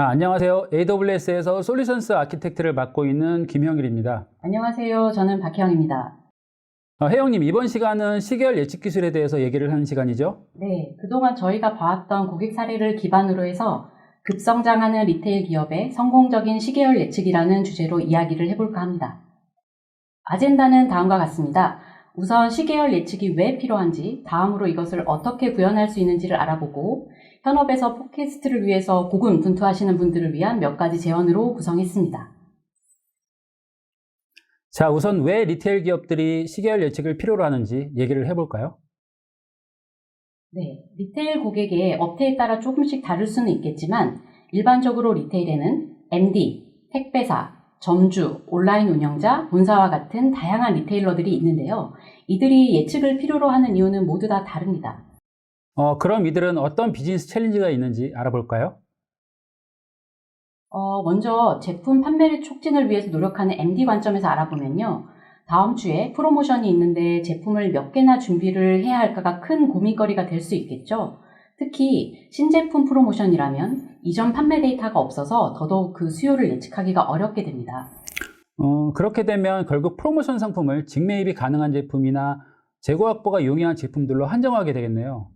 안녕하세요. AWS에서 솔루션스 아키텍트를 맡고 있는 김형일입니다. 안녕하세요. 저는 박혜영입니다. 혜영님, 이번 시간은 시계열 예측 기술에 대해서 얘기를 하는 시간이죠? 네, 그동안 저희가 봐왔던 고객 사례를 기반으로 해서 급성장하는 리테일 기업의 성공적인 시계열 예측이라는 주제로 이야기를 해볼까 합니다. 아젠다는 다음과 같습니다. 우선 시계열 예측이 왜 필요한지, 다음으로 이것을 어떻게 구현할 수 있는지를 알아보고, 현업에서 팟캐스트를 위해서 고군분투하시는 분들을 위한 몇 가지 제언으로 구성했습니다. 자, 우선 왜 리테일 기업들이 시계열 예측을 필요로 하는지 얘기를 해볼까요? 네, 리테일 고객의 업태에 따라 조금씩 다를 수는 있겠지만 일반적으로 리테일에는 MD, 택배사, 점주, 온라인 운영자, 본사와 같은 다양한 리테일러들이 있는데요. 이들이 예측을 필요로 하는 이유는 모두 다 다릅니다. 그럼 이들은 어떤 비즈니스 챌린지가 있는지 알아볼까요? 먼저 제품 판매를 촉진을 위해서 노력하는 MD 관점에서 알아보면요. 다음 주에 프로모션이 있는데 제품을 몇 개나 준비를 해야 할까가 큰 고민거리가 될 수 있겠죠. 특히 신제품 프로모션이라면 이전 판매 데이터가 없어서 더더욱 그 수요를 예측하기가 어렵게 됩니다. 그렇게 되면 결국 프로모션 상품을 직매입이 가능한 제품이나 재고 확보가 용이한 제품들로 한정하게 되겠네요.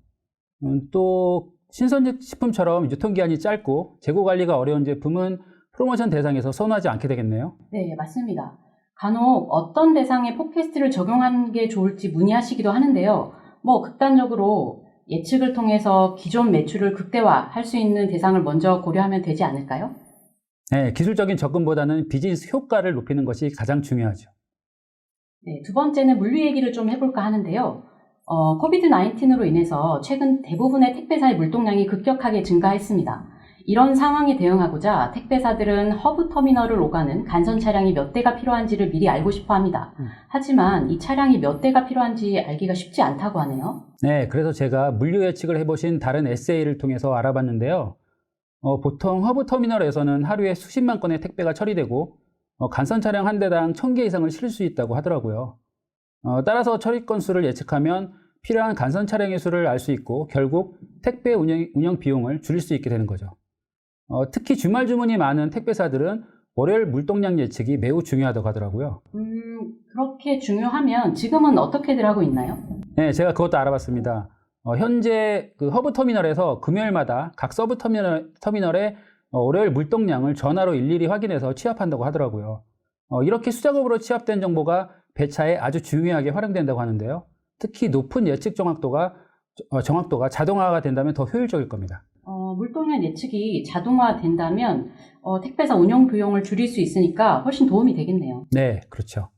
또 신선식품처럼 유통기한이 짧고 재고 관리가 어려운 제품은 프로모션 대상에서 선호하지 않게 되겠네요. 네, 맞습니다. 간혹 어떤 대상에 팟캐스트를 적용하는 게 좋을지 문의하시기도 하는데요. 극단적으로 예측을 통해서 기존 매출을 극대화할 수 있는 대상을 먼저 고려하면 되지 않을까요? 네, 기술적인 접근보다는 비즈니스 효과를 높이는 것이 가장 중요하죠. 네, 두 번째는 물류 얘기를 좀 해볼까 하는데요. 코비드-19으로 인해서 최근 대부분의 택배사의 물동량이 급격하게 증가했습니다. 이런 상황에 대응하고자 택배사들은 허브 터미널을 오가는 간선 차량이 몇 대가 필요한지를 미리 알고 싶어 합니다. 하지만 이 차량이 몇 대가 필요한지 알기가 쉽지 않다고 하네요. 네, 그래서 제가 물류 예측을 해보신 다른 SA를 통해서 알아봤는데요. 보통 허브 터미널에서는 하루에 수십만 건의 택배가 처리되고 간선 차량 한 대당 1000개 이상을 실을 수 있다고 하더라고요. 따라서 처리 건수를 예측하면 필요한 간선 차량의 수를 알 수 있고 결국 택배 운영 비용을 줄일 수 있게 되는 거죠. 특히 주말 주문이 많은 택배사들은 월요일 물동량 예측이 매우 중요하다고 하더라고요. 그렇게 중요하면 지금은 어떻게들 하고 있나요? 네, 제가 그것도 알아봤습니다. 현재 그 허브 터미널에서 금요일마다 각 서브 터미널의 월요일 물동량을 전화로 일일이 확인해서 취합한다고 하더라고요. 이렇게 수작업으로 취합된 정보가 배차에 아주 중요하게 활용된다고 하는데요. 특히 높은 예측 정확도가 자동화가 된다면 더 효율적일 겁니다. 물동량 예측이 자동화된다면 택배사 운영 비용을 줄일 수 있으니까 훨씬 도움이 되겠네요. 네, 그렇죠.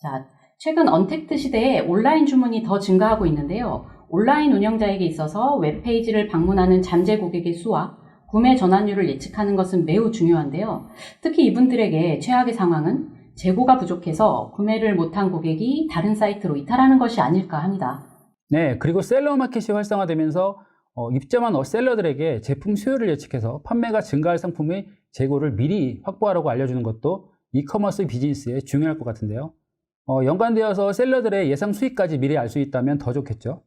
자, 최근 언택트 시대에 온라인 주문이 더 증가하고 있는데요. 온라인 운영자에게 있어서 웹페이지를 방문하는 잠재 고객의 수와 구매 전환율을 예측하는 것은 매우 중요한데요. 특히 이분들에게 최악의 상황은 재고가 부족해서 구매를 못한 고객이 다른 사이트로 이탈하는 것이 아닐까 합니다. 네, 그리고 셀러 마켓이 활성화되면서 입점한 셀러들에게 제품 수요를 예측해서 판매가 증가할 상품의 재고를 미리 확보하라고 알려주는 것도 이커머스 비즈니스에 중요할 것 같은데요. 연관되어서 셀러들의 예상 수익까지 미리 알 수 있다면 더 좋겠죠.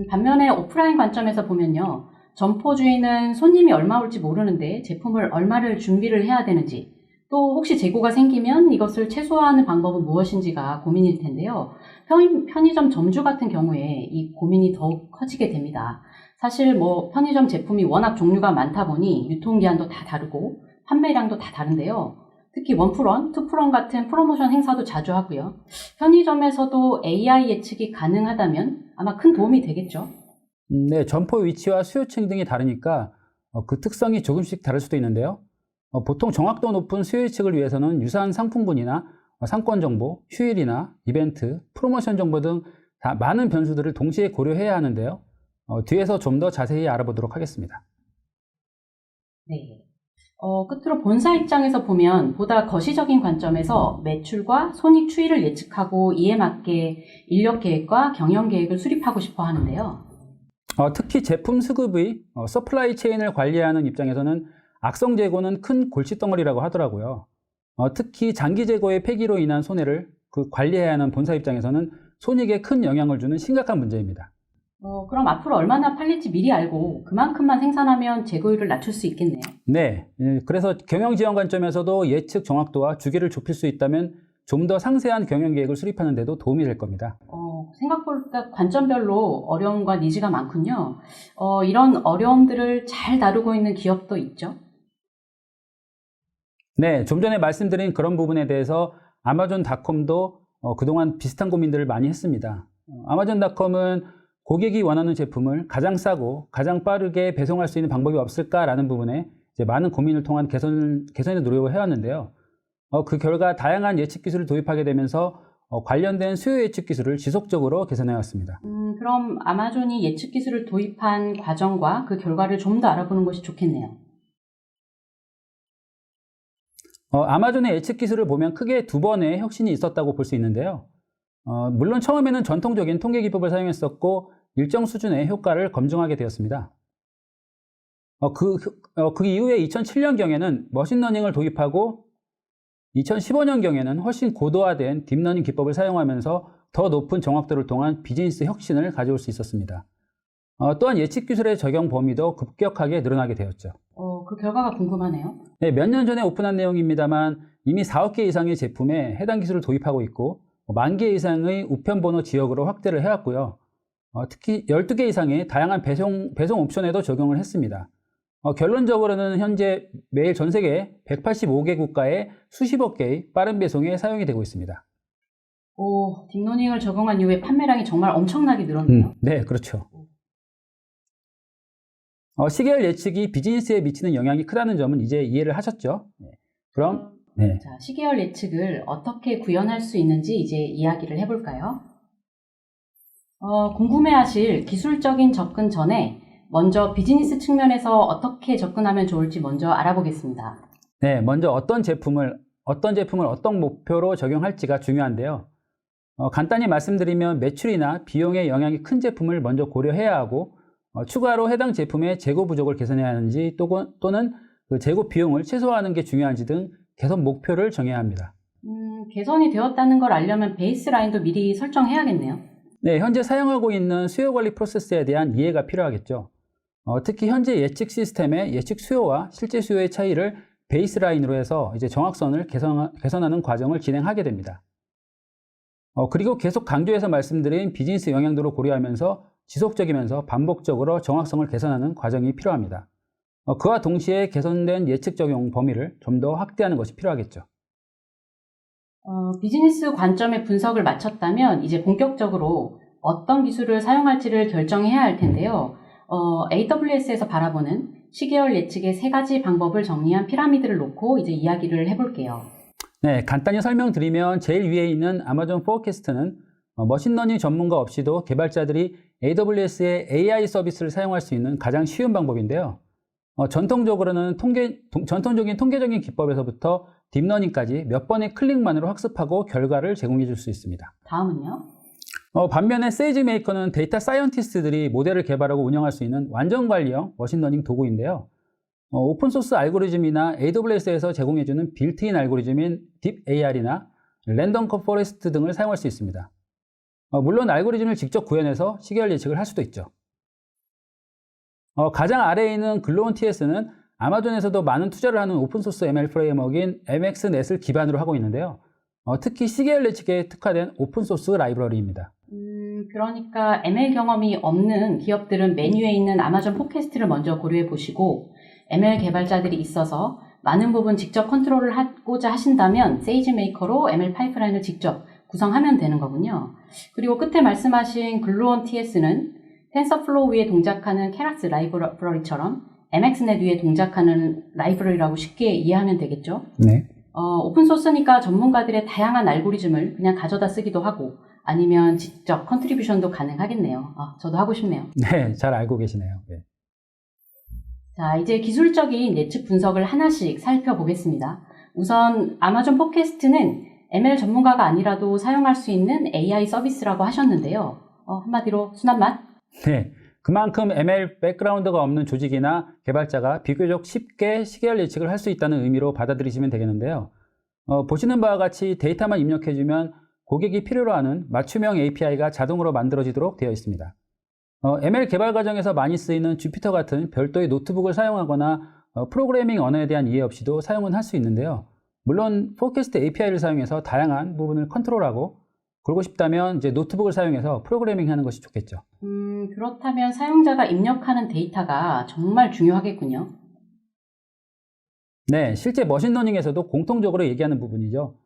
반면에 오프라인 관점에서 보면요. 점포주인은 손님이 얼마 올지 모르는데 제품을 얼마를 준비를 해야 되는지, 또 혹시 재고가 생기면 이것을 최소화하는 방법은 무엇인지가 고민일 텐데요. 편의점 점주 같은 경우에 이 고민이 더욱 커지게 됩니다. 사실 편의점 제품이 워낙 종류가 많다 보니 유통기한도 다 다르고 판매량도 다 다른데요. 특히 원프런, 투프런 같은 프로모션 행사도 자주 하고요. 편의점에서도 AI 예측이 가능하다면 아마 큰 도움이 되겠죠. 네, 점포 위치와 수요층 등이 다르니까 그 특성이 조금씩 다를 수도 있는데요. 보통 정확도 높은 수요 예측을 위해서는 유사한 상품군이나 상권 정보, 휴일이나 이벤트, 프로모션 정보 등 다 많은 변수들을 동시에 고려해야 하는데요. 뒤에서 좀 더 자세히 알아보도록 하겠습니다. 네. 끝으로 본사 입장에서 보면 보다 거시적인 관점에서 매출과 손익 추이를 예측하고 이에 맞게 인력 계획과 경영 계획을 수립하고 싶어 하는데요. 특히 제품 수급의 서플라이 체인을 관리하는 입장에서는 악성 재고는 큰 골칫덩어리라고 하더라고요. 특히 장기 재고의 폐기로 인한 손해를 관리해야 하는 본사 입장에서는 손익에 큰 영향을 주는 심각한 문제입니다. 그럼 앞으로 얼마나 팔릴지 미리 알고 그만큼만 생산하면 재고율을 낮출 수 있겠네요. 네, 그래서 경영 지원 관점에서도 예측 정확도와 주기를 좁힐 수 있다면 좀 더 상세한 경영 계획을 수립하는 데도 도움이 될 겁니다. 생각보다 관점별로 어려움과 니즈가 많군요. 이런 어려움들을 잘 다루고 있는 기업도 있죠? 네, 좀 전에 말씀드린 그런 부분에 대해서 아마존닷컴도 그동안 비슷한 고민들을 많이 했습니다. 아마존닷컴은 고객이 원하는 제품을 가장 싸고 가장 빠르게 배송할 수 있는 방법이 없을까라는 부분에 이제 많은 고민을 통한 개선의 노력을 해왔는데요. 그 결과 다양한 예측 기술을 도입하게 되면서 관련된 수요 예측 기술을 지속적으로 개선해 왔습니다. 그럼 아마존이 예측 기술을 도입한 과정과 그 결과를 좀 더 알아보는 것이 좋겠네요. 아마존의 예측 기술을 보면 크게 두 번의 혁신이 있었다고 볼 수 있는데요. 물론 처음에는 전통적인 통계 기법을 사용했었고 일정 수준의 효과를 검증하게 되었습니다. 그 이후에 2007년경에는 머신러닝을 도입하고 2015년경에는 훨씬 고도화된 딥러닝 기법을 사용하면서 더 높은 정확도를 통한 비즈니스 혁신을 가져올 수 있었습니다. 또한 예측 기술의 적용 범위도 급격하게 늘어나게 되었죠. 그 결과가 궁금하네요. 네, 몇 년 전에 오픈한 내용입니다만 이미 4억 개 이상의 제품에 해당 기술을 도입하고 있고 10,000개 이상의 우편번호 지역으로 확대를 해왔고요. 특히 12개 이상의 다양한 배송 옵션에도 적용을 했습니다. 결론적으로는 현재 매일 전 세계 185개 국가에 수십억 개의 빠른 배송에 사용이 되고 있습니다. 딥러닝을 적용한 이후에 판매량이 정말 엄청나게 늘었네요. 네, 그렇죠. 시계열 예측이 비즈니스에 미치는 영향이 크다는 점은 이제 이해를 하셨죠? 그럼 자, 시계열 예측을 어떻게 구현할 수 있는지 이제 이야기를 해볼까요? 궁금해하실 기술적인 접근 전에 먼저 비즈니스 측면에서 어떻게 접근하면 좋을지 먼저 알아보겠습니다. 네, 먼저 어떤 제품을 어떤 목표로 적용할지가 중요한데요. 간단히 말씀드리면 매출이나 비용에 영향이 큰 제품을 먼저 고려해야 하고 추가로 해당 제품의 재고 부족을 개선해야 하는지 또는 그 재고 비용을 최소화하는 게 중요한지 등 개선 목표를 정해야 합니다. 개선이 되었다는 걸 알려면 베이스라인도 미리 설정해야겠네요. 네, 현재 사용하고 있는 수요 관리 프로세스에 대한 이해가 필요하겠죠. 특히 현재 예측 시스템의 예측 수요와 실제 수요의 차이를 베이스라인으로 해서 이제 정확선을 개선하는 과정을 진행하게 됩니다. 그리고 계속 강조해서 말씀드린 비즈니스 영향도를 고려하면서 지속적이면서 반복적으로 정확성을 개선하는 과정이 필요합니다. 그와 동시에 개선된 예측 적용 범위를 좀 더 확대하는 것이 필요하겠죠. 비즈니스 관점의 분석을 마쳤다면 이제 본격적으로 어떤 기술을 사용할지를 결정해야 할 텐데요. AWS에서 바라보는 시계열 예측의 3가지 방법을 정리한 피라미드를 놓고 이제 이야기를 해볼게요. 네, 간단히 설명드리면 제일 위에 있는 아마존 포캐스트는 머신러닝 전문가 없이도 개발자들이 AWS의 AI 서비스를 사용할 수 있는 가장 쉬운 방법인데요. 전통적으로는 전통적인 통계적인 기법에서부터 딥러닝까지 몇 번의 클릭만으로 학습하고 결과를 제공해 줄 수 있습니다. 다음은요? 반면에 세이지메이커는 데이터 사이언티스트들이 모델을 개발하고 운영할 수 있는 완전 관리형 머신러닝 도구인데요. 오픈소스 알고리즘이나 AWS에서 제공해주는 빌트인 알고리즘인 딥AR이나 랜덤 포레스트 등을 사용할 수 있습니다. 물론 알고리즘을 직접 구현해서 시계열 예측을 할 수도 있죠. 가장 아래에 있는 글로온 TS는 아마존에서도 많은 투자를 하는 오픈소스 ML 프레임워크인 MXNet을 기반으로 하고 있는데요. 특히 시계열 예측에 특화된 오픈소스 라이브러리입니다. 그러니까 ML 경험이 없는 기업들은 메뉴에 있는 아마존 포캐스트를 먼저 고려해 보시고 ML 개발자들이 있어서 많은 부분 직접 컨트롤을 하고자 하신다면 세이지메이커로 ML 파이프라인을 직접 구성하면 되는 거군요. 그리고 끝에 말씀하신 글로온 TS는 텐서플로우 위에 동작하는 케라스 라이브러리처럼 MXNet 위에 동작하는 라이브러리라고 쉽게 이해하면 되겠죠? 네. 오픈소스니까 전문가들의 다양한 알고리즘을 그냥 가져다 쓰기도 하고 아니면 직접 컨트리뷰션도 가능하겠네요. 저도 하고 싶네요. 네, 잘 알고 계시네요. 네. 자, 이제 기술적인 예측 분석을 하나씩 살펴보겠습니다. 우선 아마존 포캐스트는 ML 전문가가 아니라도 사용할 수 있는 AI 서비스라고 하셨는데요. 한마디로 순한 맛? 네, 그만큼 ML 백그라운드가 없는 조직이나 개발자가 비교적 쉽게 시계열 예측을 할 수 있다는 의미로 받아들이시면 되겠는데요. 보시는 바와 같이 데이터만 입력해주면 고객이 필요로 하는 맞춤형 API가 자동으로 만들어지도록 되어 있습니다. ML 개발 과정에서 많이 쓰이는 주피터 같은 별도의 노트북을 사용하거나 프로그래밍 언어에 대한 이해 없이도 사용은 할 수 있는데요. 물론 포캐스트 API를 사용해서 다양한 부분을 컨트롤하고, 그러고 싶다면 이제 노트북을 사용해서 프로그래밍 하는 것이 좋겠죠. 그렇다면 사용자가 입력하는 데이터가 정말 중요하겠군요. 네, 실제 머신러닝에서도 공통적으로 얘기하는 부분이죠.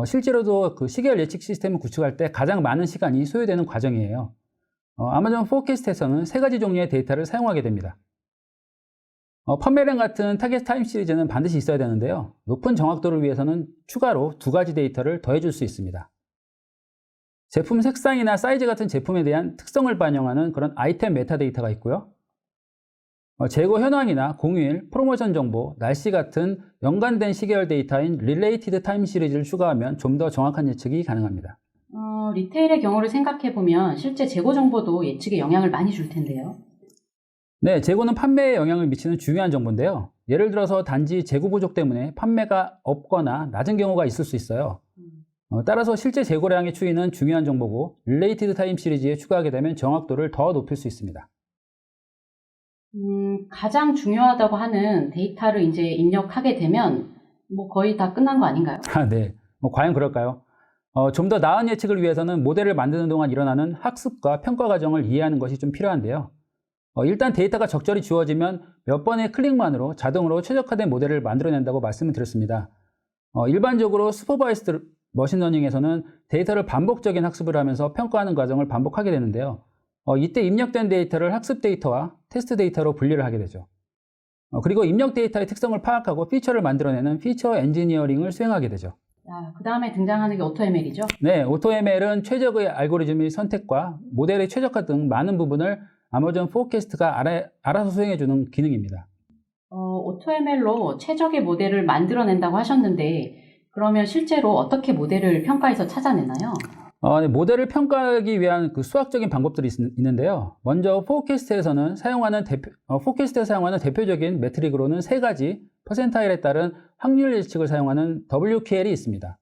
실제로도 그 시계열 예측 시스템을 구축할 때 가장 많은 시간이 소요되는 과정이에요. 아마존 포캐스트에서는 세 가지 종류의 데이터를 사용하게 됩니다. 판매량 같은 타겟 타임 시리즈는 반드시 있어야 되는데요. 높은 정확도를 위해서는 추가로 두 가지 데이터를 더해줄 수 있습니다. 제품 색상이나 사이즈 같은 제품에 대한 특성을 반영하는 그런 아이템 메타데이터가 있고요. 재고 현황이나 공휴일, 프로모션 정보, 날씨 같은 연관된 시계열 데이터인 Related Time 시리즈를 추가하면 좀 더 정확한 예측이 가능합니다. 리테일의 경우를 생각해보면 실제 재고 정보도 예측에 영향을 많이 줄 텐데요. 네, 재고는 판매에 영향을 미치는 중요한 정보인데요. 예를 들어서 단지 재고 부족 때문에 판매가 없거나 낮은 경우가 있을 수 있어요. 따라서 실제 재고량의 추이는 중요한 정보고 Related Time 시리즈에 추가하게 되면 정확도를 더 높일 수 있습니다. 가장 중요하다고 하는 데이터를 이제 입력하게 되면 뭐 거의 다 끝난 거 아닌가요? 네, 과연 그럴까요? 좀 더 나은 예측을 위해서는 모델을 만드는 동안 일어나는 학습과 평가 과정을 이해하는 것이 좀 필요한데요. 일단 데이터가 적절히 주어지면 몇 번의 클릭만으로 자동으로 최적화된 모델을 만들어낸다고 말씀을 드렸습니다. 일반적으로 슈퍼바이스드 머신러닝에서는 데이터를 반복적인 학습을 하면서 평가하는 과정을 반복하게 되는데요. 이때 입력된 데이터를 학습 데이터와 테스트 데이터로 분리를 하게 되죠. 그리고 입력 데이터의 특성을 파악하고 피처를 만들어내는 피처 엔지니어링을 수행하게 되죠. 그 다음에 등장하는 게 AutoML이죠? 네, AutoML은 최적의 알고리즘의 선택과 모델의 최적화 등 많은 부분을 아마존 포캐스트가 알아서 수행해주는 기능입니다. AutoML로 최적의 모델을 만들어낸다고 하셨는데 그러면 실제로 어떻게 모델을 평가해서 찾아내나요? 네, 모델을 평가하기 위한 그 수학적인 방법들이 있는데요. 먼저 포캐스트에서 사용하는 대표적인 매트릭으로는 세 가지 퍼센타일에 따른 확률 예측을 사용하는 WQL이 있습니다.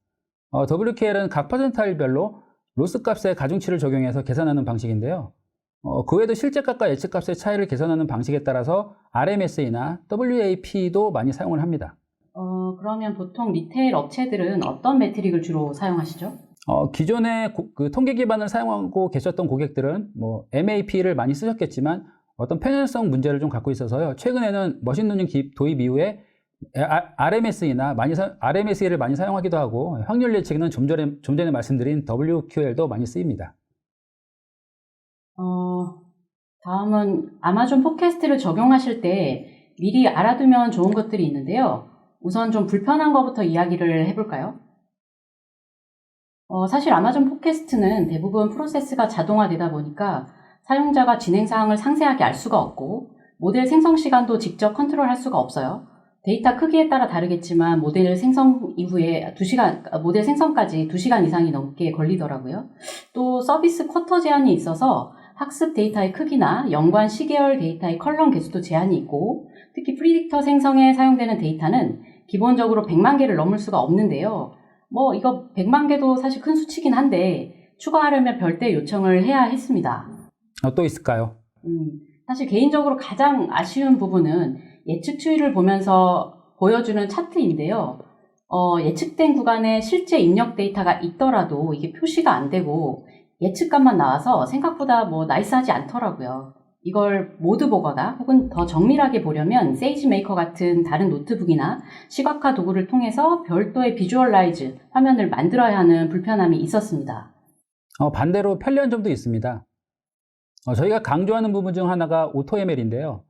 WQL은 각 퍼센타일별로 로스 값의 가중치를 적용해서 계산하는 방식인데요. 그 외에도 실제 값과 예측 값의 차이를 계산하는 방식에 따라서 RMSE나 WAP도 많이 사용을 합니다. 그러면 보통 리테일 업체들은 어떤 매트릭을 주로 사용하시죠? 기존에 그 통계 기반을 사용하고 계셨던 고객들은 MAP를 많이 쓰셨겠지만 어떤 편향성 문제를 좀 갖고 있어서요. 최근에는 머신러닝 도입 이후에 RMSE를 많이 사용하기도 하고 확률 예측에는 좀 전에 말씀드린 WQL도 많이 쓰입니다. 다음은 아마존 포캐스트를 적용하실 때 미리 알아두면 좋은 것들이 있는데요. 우선 좀 불편한 것부터 이야기를 해볼까요? 사실 아마존 포캐스트는 대부분 프로세스가 자동화되다 보니까 사용자가 진행 사항을 상세하게 알 수가 없고 모델 생성 시간도 직접 컨트롤할 수가 없어요. 데이터 크기에 따라 다르겠지만 모델 생성 이후에 모델 생성까지 2시간 이상이 넘게 걸리더라고요. 또 서비스 쿼터 제한이 있어서 학습 데이터의 크기나 연관 시계열 데이터의 컬럼 개수도 제한이 있고 특히 프리딕터 생성에 사용되는 데이터는 기본적으로 100만 개를 넘을 수가 없는데요. 이거 100만 개도 사실 큰 수치긴 한데 추가하려면 별도의 요청을 해야 했습니다. 또 있을까요? 사실 개인적으로 가장 아쉬운 부분은 예측 추이를 보면서 보여주는 차트인데요. 예측된 구간에 실제 입력 데이터가 있더라도 이게 표시가 안 되고 예측값만 나와서 생각보다 나이스하지 않더라고요. 이걸 모두 보거나 혹은 더 정밀하게 보려면 세이지메이커 같은 다른 노트북이나 시각화 도구를 통해서 별도의 비주얼라이즈 화면을 만들어야 하는 불편함이 있었습니다. 반대로 편리한 점도 있습니다. 저희가 강조하는 부분 중 하나가 AutoML인데요.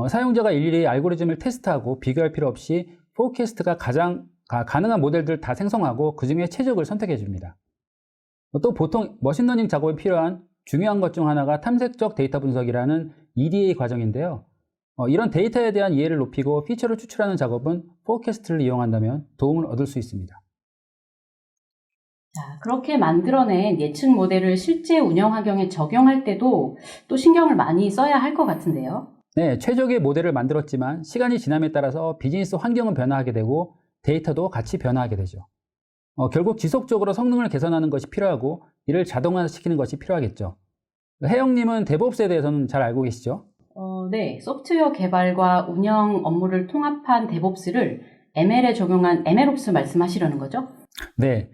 사용자가 일일이 알고리즘을 테스트하고 비교할 필요 없이 포캐스트가 가능한 모델들을 다 생성하고 그 중에 최적을 선택해 줍니다. 또 보통 머신러닝 작업에 필요한 중요한 것 중 하나가 탐색적 데이터 분석이라는 EDA 과정인데요. 이런 데이터에 대한 이해를 높이고 피처를 추출하는 작업은 포캐스트를 이용한다면 도움을 얻을 수 있습니다. 자, 그렇게 만들어낸 예측 모델을 실제 운영 환경에 적용할 때도 또 신경을 많이 써야 할 것 같은데요. 네, 최적의 모델을 만들었지만 시간이 지남에 따라서 비즈니스 환경은 변화하게 되고 데이터도 같이 변화하게 되죠. 결국 지속적으로 성능을 개선하는 것이 필요하고 이를 자동화시키는 것이 필요하겠죠. 혜영님은 데브옵스에 대해서는 잘 알고 계시죠? 네. 소프트웨어 개발과 운영 업무를 통합한 데브옵스를 ML에 적용한 MLOps 말씀하시려는 거죠? 네.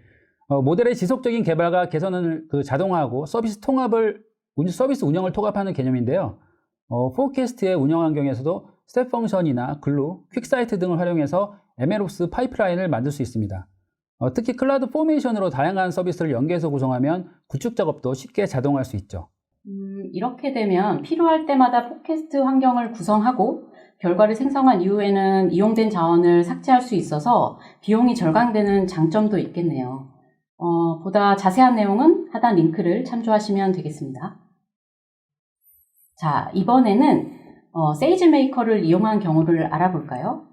모델의 지속적인 개발과 개선을 자동화하고 서비스 운영을 통합하는 개념인데요. 포캐스트의 운영 환경에서도 스텝 펑션이나 글루, 퀵사이트 등을 활용해서 MLOps 파이프라인을 만들 수 있습니다. 특히 클라우드 포메이션으로 다양한 서비스를 연계해서 구성하면 구축 작업도 쉽게 자동화할 수 있죠. 이렇게 되면 필요할 때마다 포캐스트 환경을 구성하고 결과를 생성한 이후에는 이용된 자원을 삭제할 수 있어서 비용이 절감되는 장점도 있겠네요. 보다 자세한 내용은 하단 링크를 참조하시면 되겠습니다. 자, 이번에는 세이지메이커를 이용한 경우를 알아볼까요?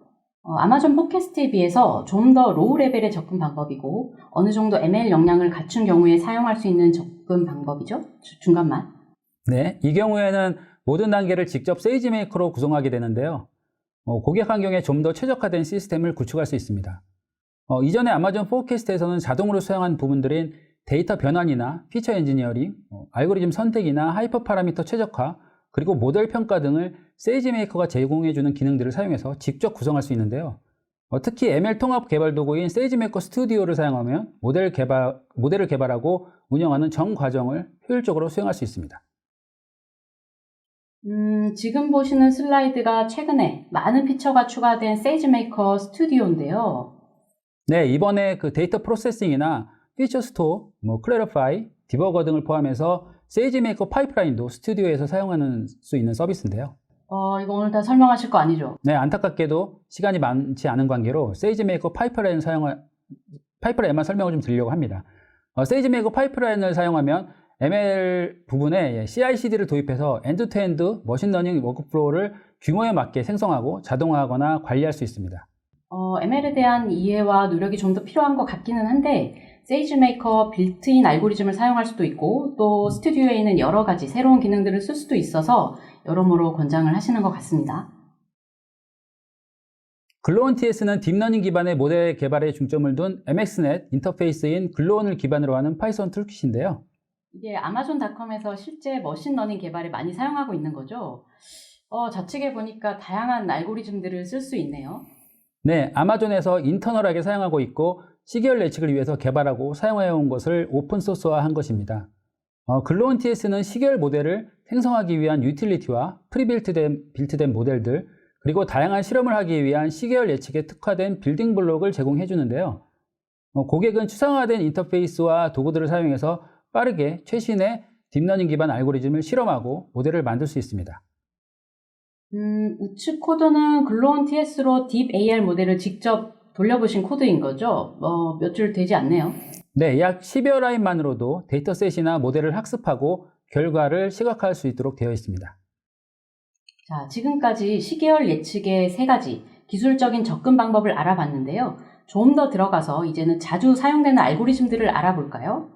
아마존 포캐스트에 비해서 좀 더 로우 레벨의 접근 방법이고 어느 정도 ML 역량을 갖춘 경우에 사용할 수 있는 접근 방법이죠. 중간만. 네, 이 경우에는 모든 단계를 직접 세이지메이커로 구성하게 되는데요. 고객 환경에 좀 더 최적화된 시스템을 구축할 수 있습니다. 이전에 아마존 포캐스트에서는 자동으로 수행한 부분들인 데이터 변환이나 피처 엔지니어링, 알고리즘 선택이나 하이퍼 파라미터 최적화, 그리고 모델 평가 등을 세이지메이커가 제공해주는 기능들을 사용해서 직접 구성할 수 있는데요. 특히 ML 통합 개발 도구인 세이지메이커 스튜디오를 사용하면 모델을 개발하고 운영하는 전 과정을 효율적으로 수행할 수 있습니다. 지금 보시는 슬라이드가 최근에 많은 피처가 추가된 세이지메이커 스튜디오인데요. 네, 이번에 데이터 프로세싱이나 피처 스토어, 클래리파이, 디버거 등을 포함해서 세이지메이커 파이프라인도 스튜디오에서 사용하는 수 있는 서비스인데요. 이거 오늘 다 설명하실 거 아니죠? 네, 안타깝게도 시간이 많지 않은 관계로 세이지메이커 파이프라인만 설명을 좀 드리려고 합니다. 세이지메이커 파이프라인을 사용하면 ML 부분에 CI/CD를 도입해서 엔드-투-엔드 머신러닝 워크플로우를 규모에 맞게 생성하고 자동화하거나 관리할 수 있습니다. ML에 대한 이해와 노력이 좀 더 필요한 것 같기는 한데 세이지메이커 빌트인 알고리즘을 사용할 수도 있고 또 스튜디오에 있는 여러 가지 새로운 기능들을 쓸 수도 있어서 여러모로 권장을 하시는 것 같습니다. 글로온 TS는 딥러닝 기반의 모델 개발에 중점을 둔 MXNet 인터페이스인 글로온을 기반으로 하는 파이썬 툴킷인데요. 이게 아마존닷컴에서 실제 머신러닝 개발에 많이 사용하고 있는 거죠? 좌측에 보니까 다양한 알고리즘들을 쓸 수 있네요. 네, 아마존에서 인터널하게 사용하고 있고 시계열 예측을 위해서 개발하고 사용해온 것을 오픈소스화한 것입니다. 글로온 TS는 시계열 모델을 생성하기 위한 유틸리티와 빌트된 모델들, 그리고 다양한 실험을 하기 위한 시계열 예측에 특화된 빌딩 블록을 제공해 주는데요. 고객은 추상화된 인터페이스와 도구들을 사용해서 빠르게 최신의 딥러닝 기반 알고리즘을 실험하고 모델을 만들 수 있습니다. 우측 코드는 글로온 TS로 딥 AR 모델을 직접 돌려보신 코드인 거죠? 몇 줄 되지 않네요. 네, 약 10여 라인만으로도 데이터셋이나 모델을 학습하고 결과를 시각화할 수 있도록 되어 있습니다. 자, 지금까지 시계열 예측의 3가지 기술적인 접근 방법을 알아봤는데요. 좀 더 들어가서 이제는 자주 사용되는 알고리즘들을 알아볼까요?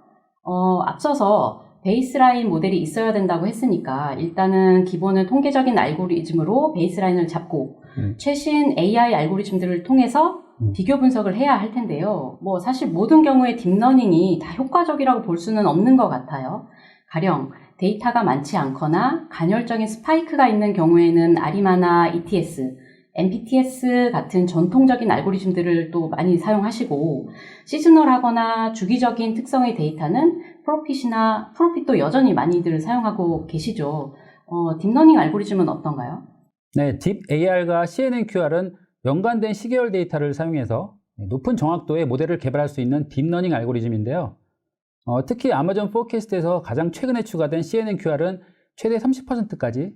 앞서서 베이스라인 모델이 있어야 된다고 했으니까 일단은 기본은 통계적인 알고리즘으로 베이스라인을 잡고 최신 AI 알고리즘들을 통해서 비교 분석을 해야 할 텐데요. 사실 모든 경우에 딥러닝이 다 효과적이라고 볼 수는 없는 것 같아요. 가령 데이터가 많지 않거나 간헐적인 스파이크가 있는 경우에는 아리마나 ETS, MPTS 같은 전통적인 알고리즘들을 또 많이 사용하시고 시즈널하거나 주기적인 특성의 데이터는 프로핏도 여전히 많이들 사용하고 계시죠. 딥러닝 알고리즘은 어떤가요? 네, 딥 AR과 CNNQR은 연관된 시계열 데이터를 사용해서 높은 정확도의 모델을 개발할 수 있는 딥러닝 알고리즘인데요. 특히 아마존 포캐스트에서 가장 최근에 추가된 CNNQR은 최대 30%까지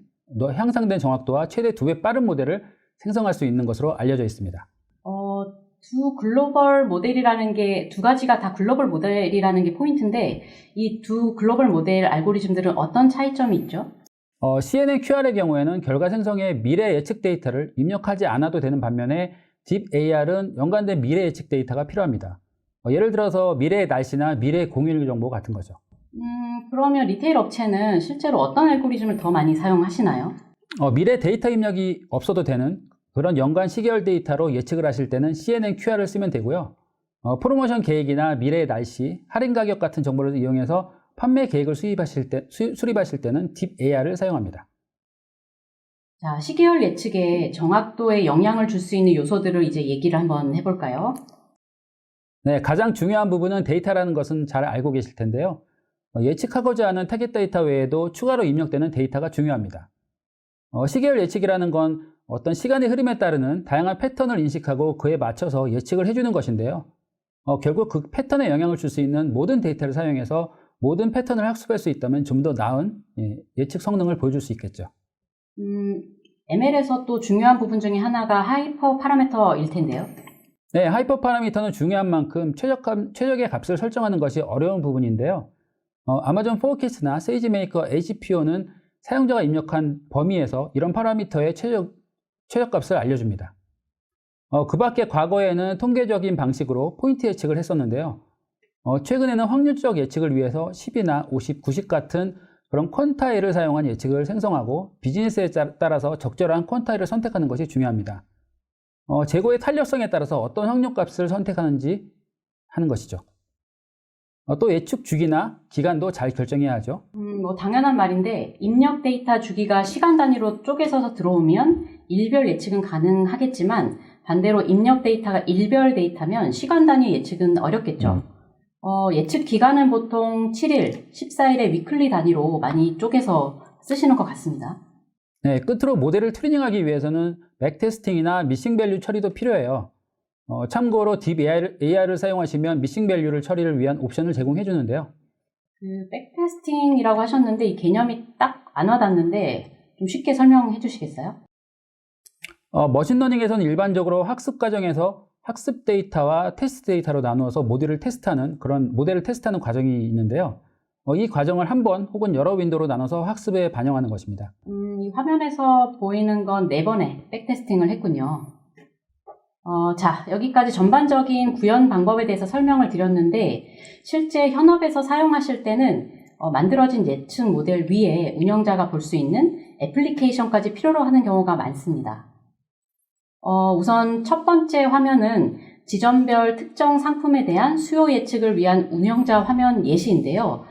향상된 정확도와 최대 2배 빠른 모델을 생성할 수 있는 것으로 알려져 있습니다. 두 글로벌 모델이라는 게, 두 가지가 다 글로벌 모델이라는 게 포인트인데, 이 두 글로벌 모델 알고리즘들은 어떤 차이점이 있죠? CNNQR의 경우에는 결과 생성에 미래 예측 데이터를 입력하지 않아도 되는 반면에 딥 AR은 연관된 미래 예측 데이터가 필요합니다. 예를 들어서 미래의 날씨나 미래의 공휴일 정보 같은 거죠. 그러면 리테일 업체는 실제로 어떤 알고리즘을 더 많이 사용하시나요? 미래 데이터 입력이 없어도 되는 그런 연관 시계열 데이터로 예측을 하실 때는 CNNQR을 쓰면 되고요. 프로모션 계획이나 미래의 날씨, 할인 가격 같은 정보를 이용해서 판매 계획을 수립하실 때는 딥AI를 사용합니다. 자, 시계열 예측에 정확도에 영향을 줄 수 있는 요소들을 이제 얘기를 한번 해볼까요? 네, 가장 중요한 부분은 데이터라는 것은 잘 알고 계실 텐데요. 예측하고자 하는 타겟 데이터 외에도 추가로 입력되는 데이터가 중요합니다. 시계열 예측이라는 건 어떤 시간의 흐름에 따르는 다양한 패턴을 인식하고 그에 맞춰서 예측을 해주는 것인데요. 결국 그 패턴에 영향을 줄 수 있는 모든 데이터를 사용해서 모든 패턴을 학습할 수 있다면 좀 더 나은 예측 성능을 보여줄 수 있겠죠. ML에서 또 중요한 부분 중에 하나가 하이퍼 파라미터일 텐데요. 네, 하이퍼 파라미터는 중요한 만큼 최적의 값을 설정하는 것이 어려운 부분인데요. 아마존 포캐스트나 세이지메이커 HPO는 사용자가 입력한 범위에서 이런 파라미터의 최적값을 알려줍니다. 그 밖에 과거에는 통계적인 방식으로 포인트 예측을 했었는데요. 최근에는 확률적 예측을 위해서 10이나 50, 90 같은 그런 퀀타일을 사용한 예측을 생성하고 비즈니스에 따라서 적절한 퀀타일을 선택하는 것이 중요합니다. 재고의 탄력성에 따라서 어떤 확률값을 선택하는지 하는 것이죠. 또 예측 주기나 기간도 잘 결정해야 하죠. 뭐 당연한 말인데 입력 데이터 주기가 시간 단위로 쪼개서 들어오면 일별 예측은 가능하겠지만 반대로 입력 데이터가 일별 데이터면 시간 단위 예측은 어렵겠죠. 예측 기간은 보통 7일, 14일의 위클리 단위로 많이 쪼개서 쓰시는 것 같습니다. 네, 끝으로 모델을 트레이닝하기 위해서는 백테스팅이나 미싱 밸류 처리도 필요해요. 참고로 딥AI를 사용하시면 미싱 밸류를 처리를 위한 옵션을 제공해 주는데요. 그 백테스팅이라고 하셨는데 이 개념이 딱 안 와닿는데 좀 쉽게 설명해 주시겠어요? 머신러닝에서는 일반적으로 학습 과정에서 학습 데이터와 테스트 데이터로 나누어서 모델을 테스트하는 과정이 있는데요. 이 과정을 한 번 혹은 여러 윈도우로 나눠서 학습에 반영하는 것입니다. 이 화면에서 보이는 건 4번의 백테스팅을 했군요. 자, 여기까지 전반적인 구현 방법에 대해서 설명을 드렸는데 실제 현업에서 사용하실 때는 만들어진 예측 모델 위에 운영자가 볼 수 있는 애플리케이션까지 필요로 하는 경우가 많습니다. 우선 첫 번째 화면은 지점별 특정 상품에 대한 수요 예측을 위한 운영자 화면 예시인데요.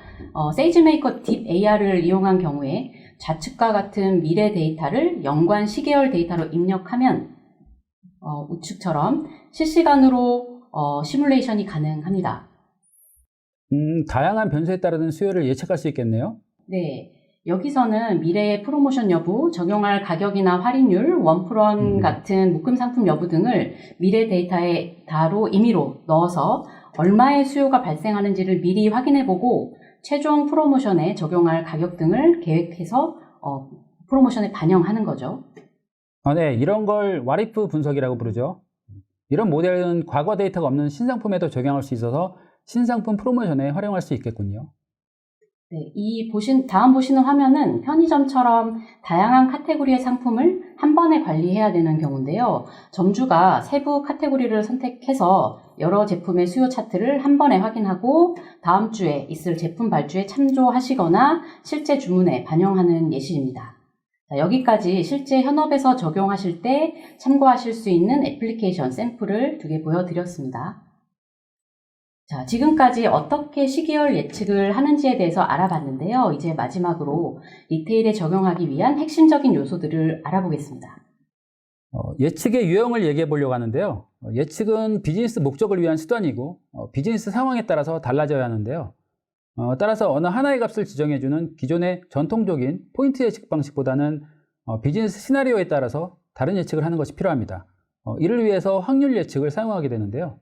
세이지메이커 딥AI를 이용한 경우에 좌측과 같은 미래 데이터를 연관 시계열 데이터로 입력하면 우측처럼 실시간으로 시뮬레이션이 가능합니다. 다양한 변수에 따르는 수요를 예측할 수 있겠네요. 네. 여기서는 미래의 프로모션 여부, 적용할 가격이나 할인율, 원프런 같은 묶음 상품 여부 등을 미래 데이터에 임의로 넣어서 얼마의 수요가 발생하는지를 미리 확인해보고 최종 프로모션에 적용할 가격 등을 계획해서 프로모션에 반영하는 거죠. 네, 이런 걸 what-if 분석이라고 부르죠. 이런 모델은 과거 데이터가 없는 신상품에도 적용할 수 있어서 신상품 프로모션에 활용할 수 있겠군요. 네, 다음 보시는 화면은 편의점처럼 다양한 카테고리의 상품을 한 번에 관리해야 되는 경우인데요. 점주가 세부 카테고리를 선택해서 여러 제품의 수요 차트를 한 번에 확인하고 다음 주에 있을 제품 발주에 참조하시거나 실제 주문에 반영하는 예시입니다. 자, 여기까지 실제 현업에서 적용하실 때 참고하실 수 있는 애플리케이션 샘플을 2개 보여드렸습니다. 자, 지금까지 어떻게 시계열 예측을 하는지에 대해서 알아봤는데요. 이제 마지막으로 리테일에 적용하기 위한 핵심적인 요소들을 알아보겠습니다. 예측의 유형을 얘기해 보려고 하는데요. 예측은 비즈니스 목적을 위한 수단이고 비즈니스 상황에 따라서 달라져야 하는데요. 따라서 어느 하나의 값을 지정해주는 기존의 전통적인 포인트 예측 방식보다는 비즈니스 시나리오에 따라서 다른 예측을 하는 것이 필요합니다. 이를 위해서 확률 예측을 사용하게 되는데요.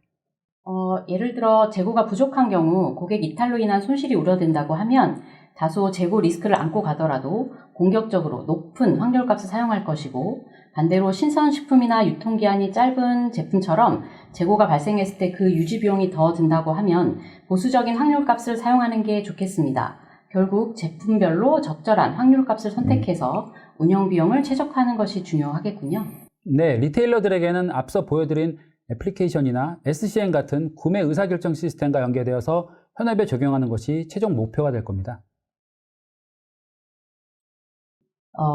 예를 들어 재고가 부족한 경우 고객 이탈로 인한 손실이 우려된다고 하면 다소 재고 리스크를 안고 가더라도 공격적으로 높은 확률값을 사용할 것이고 반대로 신선식품이나 유통기한이 짧은 제품처럼 재고가 발생했을 때 그 유지 비용이 더 든다고 하면 보수적인 확률값을 사용하는 게 좋겠습니다. 결국 제품별로 적절한 확률값을 선택해서 운영 비용을 최적화하는 것이 중요하겠군요. 네, 리테일러들에게는 앞서 보여드린 애플리케이션이나 SCM 같은 구매 의사결정 시스템과 연계되어서 현업에 적용하는 것이 최종 목표가 될 겁니다.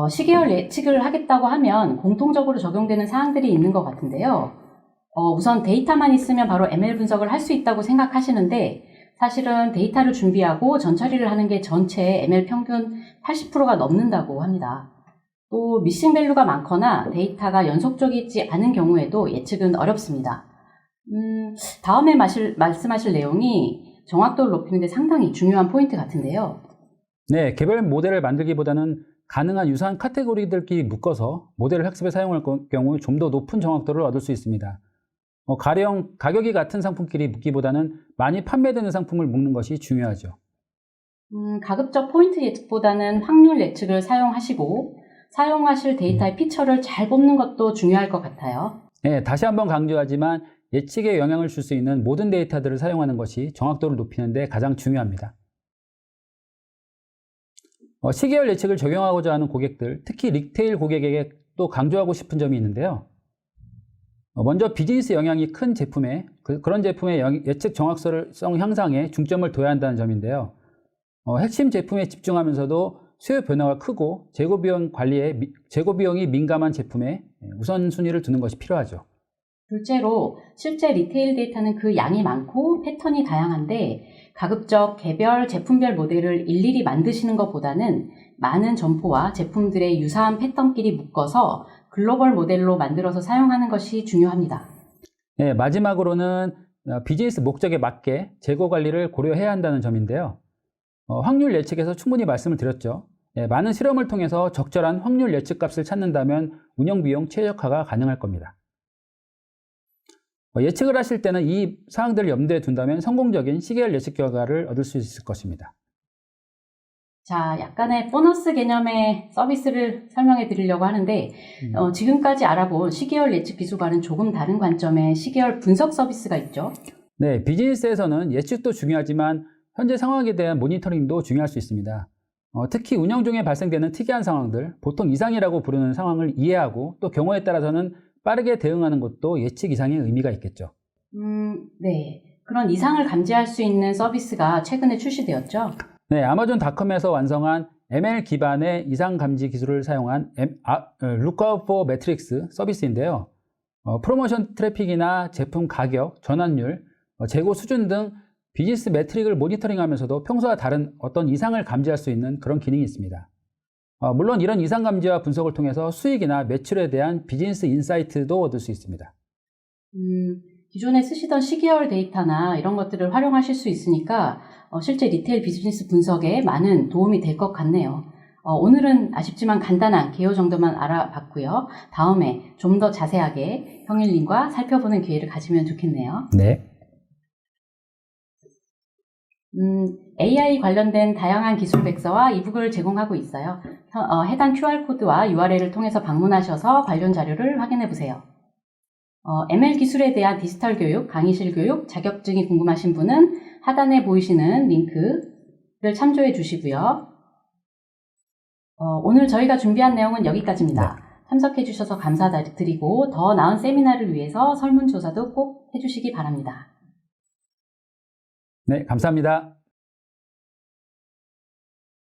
시계열 예측을 하겠다고 하면 공통적으로 적용되는 사항들이 있는 것 같은데요. 우선 데이터만 있으면 바로 ML 분석을 할 수 있다고 생각하시는데 사실은 데이터를 준비하고 전처리를 하는 게 전체 ML 평균 80%가 넘는다고 합니다. 또 미싱 밸류가 많거나 데이터가 연속적이지 않은 경우에도 예측은 어렵습니다. 다음에 말씀하실 내용이 정확도를 높이는 데 상당히 중요한 포인트 같은데요. 네, 개별 모델을 만들기보다는 가능한 유사한 카테고리들끼리 묶어서 모델을 학습에 사용할 경우 좀 더 높은 정확도를 얻을 수 있습니다. 가령 가격이 같은 상품끼리 묶기보다는 많이 판매되는 상품을 묶는 것이 중요하죠. 가급적 포인트 예측보다는 확률 예측을 사용하시고 사용하실 데이터의 피처를 잘 뽑는 것도 중요할 것 같아요. 네, 다시 한번 강조하지만 예측에 영향을 줄 수 있는 모든 데이터들을 사용하는 것이 정확도를 높이는 데 가장 중요합니다. 시계열 예측을 적용하고자 하는 고객들, 특히 리테일 고객에게 또 강조하고 싶은 점이 있는데요. 먼저 비즈니스 영향이 큰 제품에 그런 제품의 예측 정확성 향상에 중점을 둬야 한다는 점인데요. 핵심 제품에 집중하면서도 수요 변화가 크고 재고 비용이 민감한 제품에 우선순위를 두는 것이 필요하죠. 둘째로 실제 리테일 데이터는 그 양이 많고 패턴이 다양한데 가급적 개별 제품별 모델을 일일이 만드시는 것보다는 많은 점포와 제품들의 유사한 패턴끼리 묶어서 글로벌 모델로 만들어서 사용하는 것이 중요합니다. 네, 마지막으로는 비즈니스 목적에 맞게 재고 관리를 고려해야 한다는 점인데요. 확률 예측에서 충분히 말씀을 드렸죠. 네, 많은 실험을 통해서 적절한 확률 예측 값을 찾는다면 운영비용 최적화가 가능할 겁니다. 예측을 하실 때는 이 사항들을 염두에 둔다면 성공적인 시계열 예측 결과를 얻을 수 있을 것입니다. 자, 약간의 보너스 개념의 서비스를 설명해 드리려고 하는데 지금까지 알아본 시계열 예측 기술과는 조금 다른 관점의 시계열 분석 서비스가 있죠. 네, 비즈니스에서는 예측도 중요하지만 현재 상황에 대한 모니터링도 중요할 수 있습니다. 특히 운영 중에 발생되는 특이한 상황들, 보통 이상이라고 부르는 상황을 이해하고 또 경우에 따라서는 빠르게 대응하는 것도 예측 이상의 의미가 있겠죠. 네. 그런 이상을 감지할 수 있는 서비스가 최근에 출시되었죠. 네, 아마존닷컴에서 완성한 ML 기반의 이상 감지 기술을 사용한 Lookout for Metrics 서비스인데요. 프로모션 트래픽이나 제품 가격, 전환율, 재고 수준 등 비즈니스 매트릭을 모니터링하면서도 평소와 다른 어떤 이상을 감지할 수 있는 그런 기능이 있습니다. 물론 이런 이상 감지와 분석을 통해서 수익이나 매출에 대한 비즈니스 인사이트도 얻을 수 있습니다. 기존에 쓰시던 시계열 데이터나 이런 것들을 활용하실 수 있으니까 실제 리테일 비즈니스 분석에 많은 도움이 될 것 같네요. 오늘은 아쉽지만 간단한 개요 정도만 알아봤고요. 다음에 좀 더 자세하게 형일님과 살펴보는 기회를 가지면 좋겠네요. 네. AI 관련된 다양한 기술 백서와 이북을 제공하고 있어요. 해당 QR코드와 URL을 통해서 방문하셔서 관련 자료를 확인해 보세요. ML 기술에 대한 디지털 교육, 강의실 교육, 자격증이 궁금하신 분은 하단에 보이시는 링크를 참조해 주시고요. 오늘 저희가 준비한 내용은 여기까지입니다. 네. 참석해 주셔서 감사드리고 더 나은 세미나를 위해서 설문조사도 꼭 해주시기 바랍니다. 네, 감사합니다.